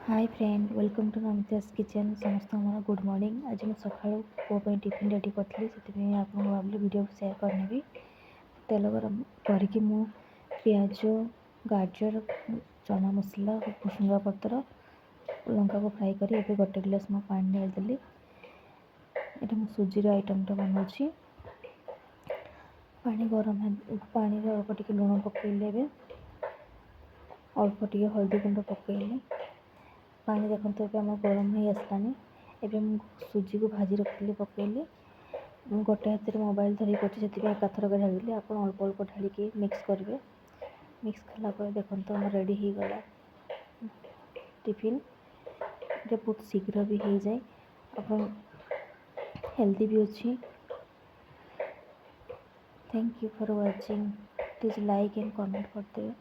Hi friend welcome to Namita's kitchen समस्त मोर good morning. आज मैं सका पुओं टिफिन रेडी करी से आपको भाविली वीडियो सेयार करनेबी। तेल गरम करके मु पियाज गाजर चना मसला भुसुंगा पत्र लंका को फ्राई करी एबे गोटे गिलास मु पानी ढालीदेली। ये मु सुजी आइटमटा बनाऊँगी। पानी गरम पानी अल्प टिके लुण पकेले अल्प टिके हल्दी गुंड पकेले पानी देखो तो आम गरम हो आसलानी। एबे सुजी को भाजी रखी पकेली गोटे हाथ में मोबाइल धरिक अच्छे से एकाथर ढाली आप अल्प अल्प ढालिक मिक्स करेंगे। मिक्स कलापर देखो तो आम रेडी हो गला टिफिन। ये बहुत शीघ्र भी हो जाए आप हेल्दी भी अच्छी। Thank you for watching. Please like and comment करते।